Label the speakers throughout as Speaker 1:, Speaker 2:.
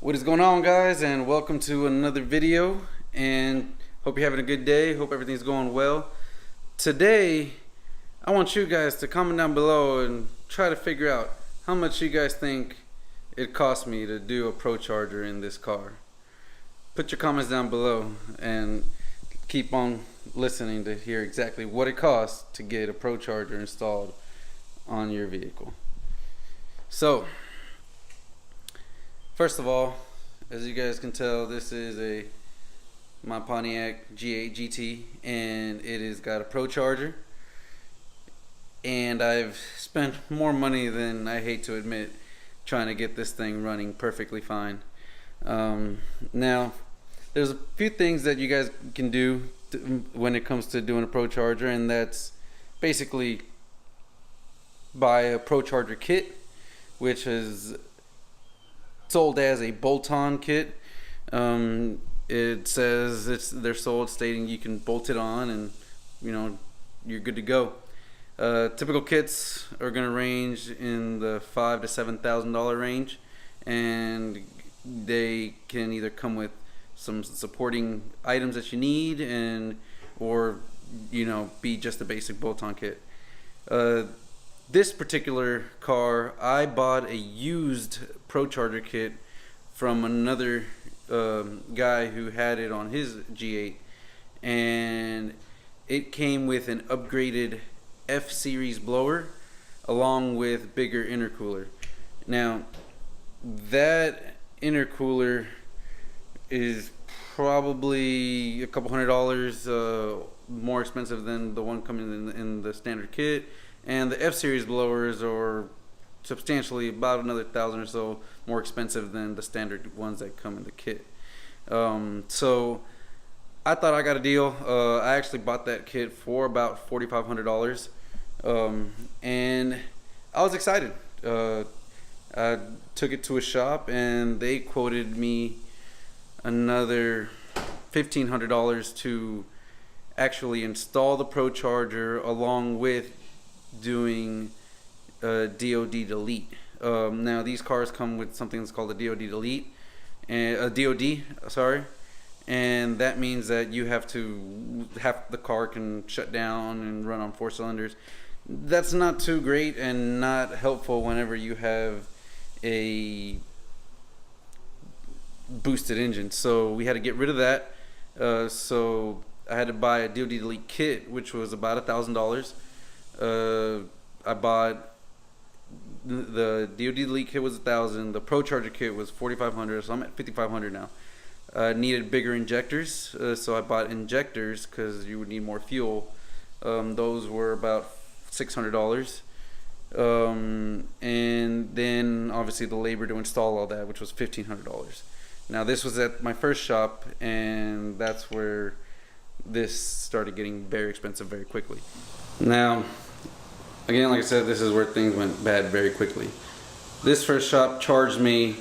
Speaker 1: What is going on, guys, and welcome to another video, and hope you're having a good day. Hope everything's going well. Today I want you guys to comment down below and try to figure out how much you guys think it cost me to do a Pro Charger in this car. Put your comments down below and keep on listening to hear exactly what it costs to get a Pro Charger installed on your vehicle. So first of all, as you guys can tell, this is my Pontiac G8 GT, and it has got a Pro Charger, and I've spent more money than I hate to admit trying to get this thing running perfectly fine. Now there's a few things that you guys can do when it comes to doing a Pro Charger, and that's basically buy a Pro Charger kit, which is sold as a bolt-on kit. It says they're sold stating you can bolt it on and you're good to go. Typical kits are going to range in the $5,000 to $7,000 range, and they can either come with some supporting items that you need or be just a basic bolt-on kit. This particular car, I bought a used Pro Charger kit from another guy who had it on his G8, and it came with an upgraded F-series blower along with bigger intercooler. Now that intercooler is probably a couple $100 more expensive than the one coming in the standard kit, and the F-series blowers are substantially about another $1,000 or so more expensive than the standard ones that come in the kit. So I thought I got a deal. I actually bought that kit for about $4,500, and I was excited. I took it to a shop, and they quoted me another $1,500 to actually install the Pro Charger along with doing DOD delete. Now these cars come with something that's called a DOD delete, and a DOD, sorry, and that means that you have the car can shut down and run on 4 cylinders. That's not too great and not helpful whenever you have a boosted engine. So we had to get rid of that. So I had to buy a DOD delete kit, which was about $1,000. I bought the DOD delete kit was $1,000. The Pro Charger kit was $4,500, so I'm at $5,500 now. Needed bigger injectors, so I bought injectors because you would need more fuel. Those were about $600, and then obviously the labor to install all that, which was $1,500. Now this was at my first shop, and that's where this started getting very expensive very quickly. Now again, like I said, this is where things went bad very quickly. This first shop charged me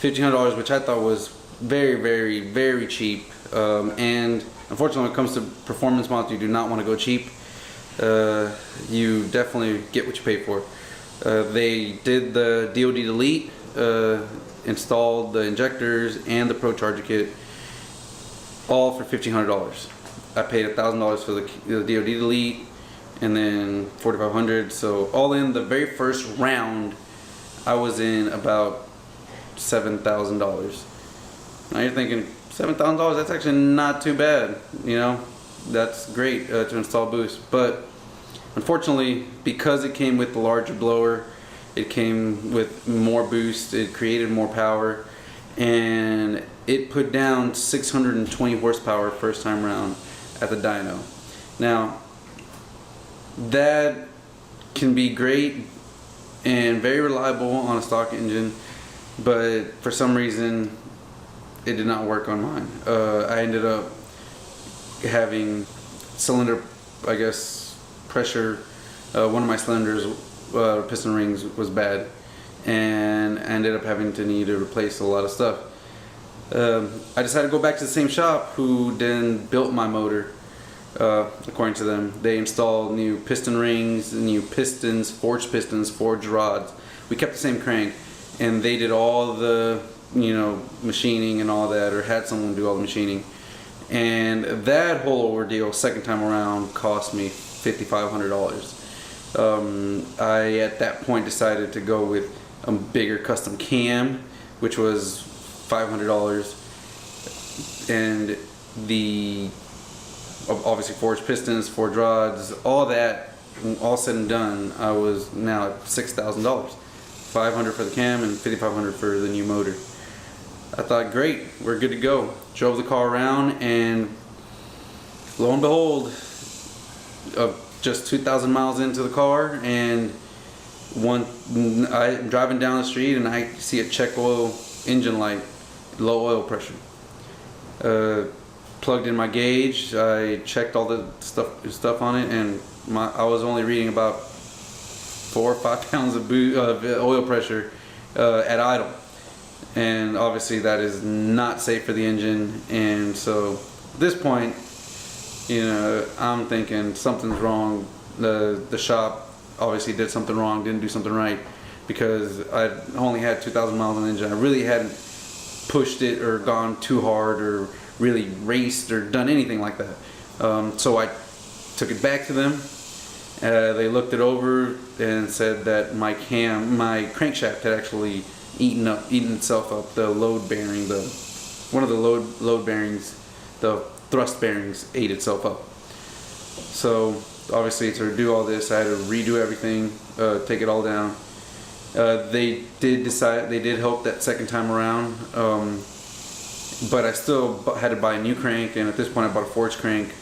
Speaker 1: $1,500, which I thought was very, very, very cheap. And unfortunately, when it comes to performance mods, you do not want to go cheap. You definitely get what you pay for. They did the DOD delete, installed the injectors and the Pro Charger kit, all for $1,500. I paid $1,000 for the DOD delete, and then $4,500. So all in, the very first round I was in about $7,000. Now you're thinking, $7,000, that's actually not too bad, that's great to install boost. But unfortunately, because it came with the larger blower, it came with more boost, it created more power, and it put down 620 horsepower first time around at the dyno. Now that can be great and very reliable on a stock engine, but for some reason it did not work on mine. I ended up having cylinder, pressure. One of my cylinders, piston rings, was bad, and I ended up having to need to replace a lot of stuff. I decided to go back to the same shop who then built my motor. According to them, they installed new piston rings, new pistons, forged rods. We kept the same crank, and they did all the machining and all that, or had someone do all the machining. And that whole ordeal, second time around, cost me $5,500. I at that point decided to go with a bigger custom cam, which was $500, and the obviously forged pistons, forged rods, all that, all said and done, I was now at $6,000. $500 for the cam and $5,500 for the new motor. I thought, great, we're good to go. Drove the car around, and lo and behold, just 2,000 miles into the car, and I'm driving down the street and I see a check oil engine light, low oil pressure. Plugged in my gauge, I checked all the stuff on it, and I was only reading about 4 or 5 pounds of oil pressure at idle. And obviously that is not safe for the engine, and so at this point, I'm thinking something's wrong. The shop obviously did something wrong, didn't do something right, because I only had 2,000 miles on the engine. I really hadn't pushed it or gone too hard or really raced or done anything like that. So I took it back to them. They looked it over and said that my crankshaft had actually eaten itself up. The load bearing, one of the load bearings, the thrust bearings, ate itself up. So obviously, to do all this, I had to redo everything, take it all down. They did help that second time around, but I still had to buy a new crank, and at this point I bought a forged crank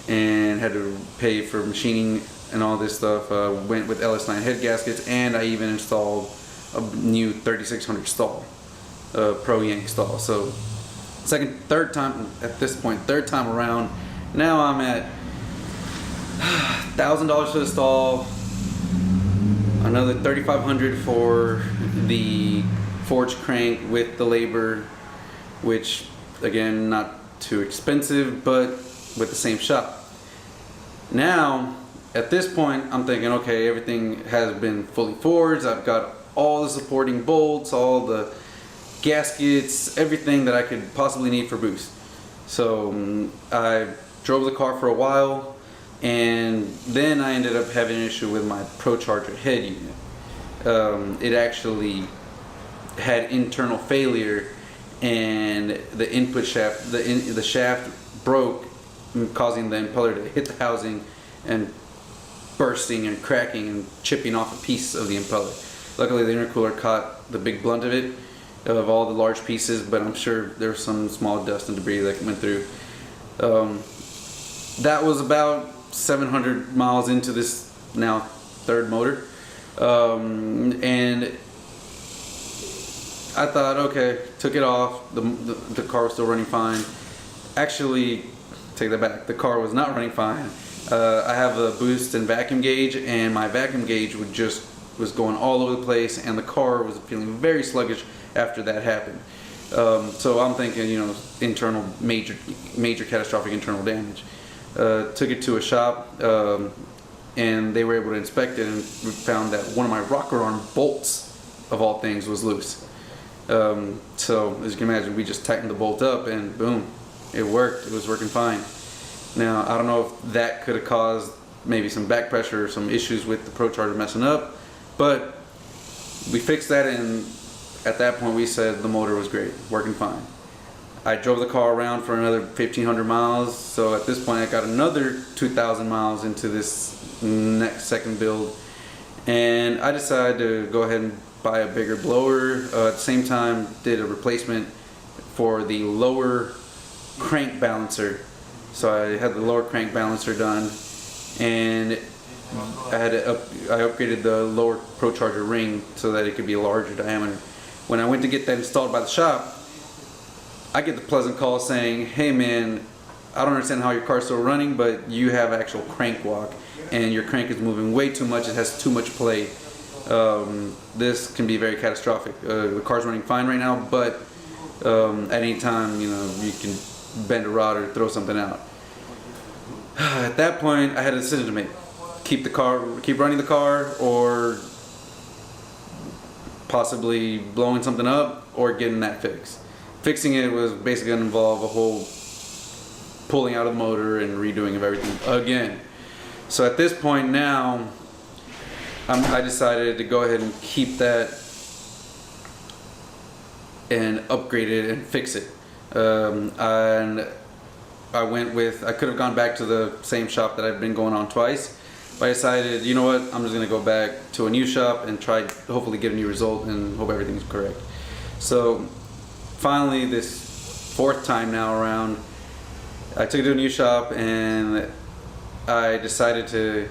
Speaker 1: and had to pay for machining and all this stuff. Went with LS9 head gaskets, and I even installed a new 3600 stall, Pro Yank stall. So third time around. Now I'm at $1,000 for the stall, another $3,500 for the forged crank with the labor, which again, not too expensive, but with the same shop. Now at this point I'm thinking, okay, everything has been fully forged. I've got all the supporting bolts, all the gaskets, everything that I could possibly need for boost. So I drove the car for a while, and then I ended up having an issue with my ProCharger head unit. It actually had internal failure, and the input shaft, the shaft broke, causing the impeller to hit the housing and bursting and cracking and chipping off a piece of the impeller. Luckily the intercooler caught the big blunt of it, of all the large pieces, but I'm sure there was some small dust and debris that went through. That was about 700 miles into this now third motor, and I thought, okay, took it off. The car was still running fine. Actually, take that back. The car was not running fine. I have a boost and vacuum gauge, and my vacuum gauge was going all over the place, and the car was feeling very sluggish after that happened. So I'm thinking, internal major catastrophic internal damage. Took it to a shop, and they were able to inspect it, and we found that one of my rocker arm bolts, of all things, was loose. So as you can imagine, we just tightened the bolt up, and boom, it worked. It was working fine. Now I don't know if that could have caused maybe some back pressure or some issues with the ProCharger messing up, but we fixed that, and at that point we said the motor was great, working fine. I drove the car around for another 1,500 miles, so at this point I got another 2,000 miles into this next second build, and I decided to go ahead and buy a bigger blower. At the same time, did a replacement for the lower crank balancer. So I had the lower crank balancer done, and I upgraded the lower ProCharger ring so that it could be a larger diameter. When I went to get that installed by the shop, I get the pleasant call saying, "Hey man, I don't understand how your car's still running, but you have actual crank walk, and your crank is moving way too much. It has too much play. This can be very catastrophic. The car's running fine right now, but at any time, you can bend a rod or throw something out." At that point, I had a decision to make: keep running the car, or possibly blowing something up or getting that fixed. Fixing it was basically going to involve a whole pulling out of the motor and redoing of everything again. So at this point now, I decided to go ahead and keep that and upgrade it and fix it. And I went with, I could have gone back to the same shop that I've been going on twice, but I decided, you know what, I'm just gonna go back to a new shop and try to hopefully get a new result and hope everything's correct. So finally, this fourth time now around, I took it to a new shop and I decided to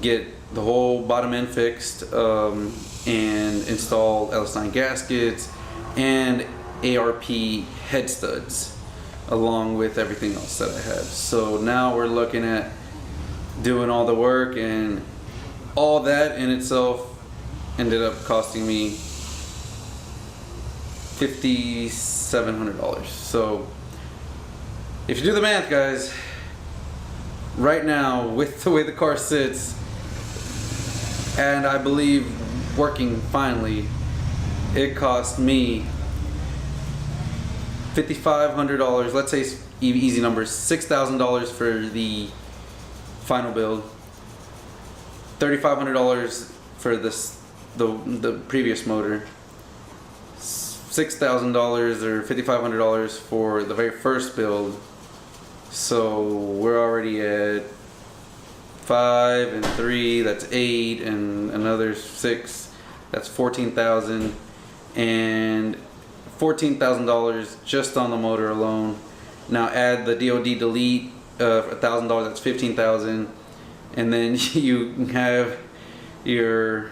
Speaker 1: get the whole bottom end fixed and install LS9 gaskets and ARP head studs along with everything else that I had. So now we're looking at doing all the work, and all that in itself ended up costing me $5,700. So if you do the math, guys, right now with the way the car sits, and I believe working finally, it cost me $5,500. Let's say easy numbers, $6,000 for the final build, $3,500 for the previous motor, $6,000 or $5,500 for the very first build. So we're already at 5 and 3, that's 8, and another 6, that's 14,000, and $14,000 just on the motor alone. Now add the DOD delete $1,000, that's 15,000, and then you have your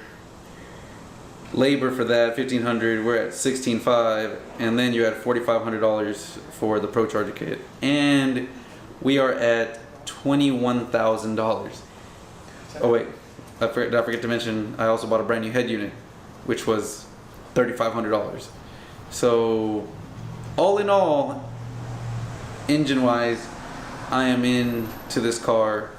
Speaker 1: labor for that, 1,500. We're at 16,500, and then you add $4,500 for the Pro Charger kit, and we are at $21,000. Oh wait, I forget to mention, I also bought a brand new head unit, which was $3,500. So all in all, engine wise, I am into this car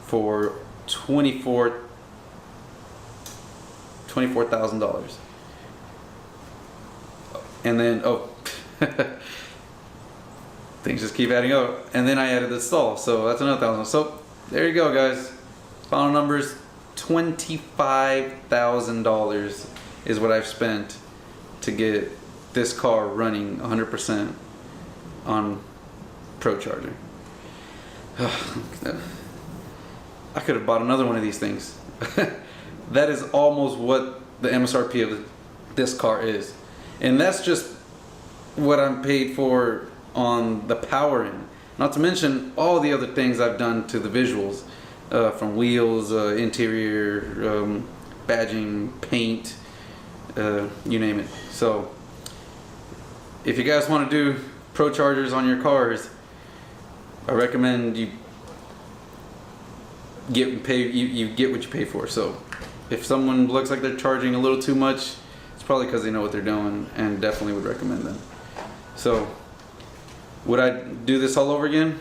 Speaker 1: for $24,000. And then things just keep adding up. And then I added the stall, so that's another $1,000. So there you go, guys. Final numbers, $25,000 is what I've spent to get this car running 100% on Pro Charger. I could have bought another one of these things. That is almost what the MSRP of this car is. And that's just what I'm paid for on the power end. Not to mention all the other things I've done to the visuals, from wheels, interior, badging, paint, you name it. So if you guys want to do Pro Chargers on your cars, I recommend you get what you pay for. So if someone looks like they're charging a little too much, it's probably because they know what they're doing, and definitely would recommend them. So would I do this all over again?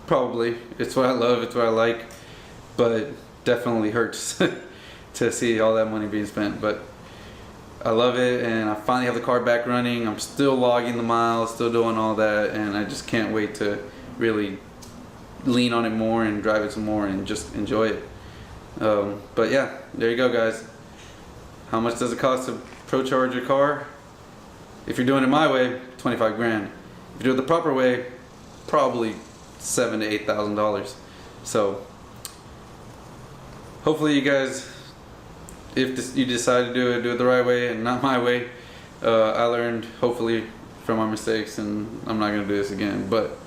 Speaker 1: Probably. It's what I love, it's what I like, but definitely hurts to see all that money being spent. But I love it, and I finally have the car back running. I'm still logging the miles, still doing all that, and I just can't wait to really lean on it more and drive it some more and just enjoy it. But yeah, there you go, guys. How much does it cost to Pro Charge your car? If you're doing it my way, 25 grand. If you do it the proper way, probably $7,000 to $8,000. So hopefully you guys, if you decide to do it the right way and not my way. I learned hopefully from my mistakes, and I'm not gonna do this again. But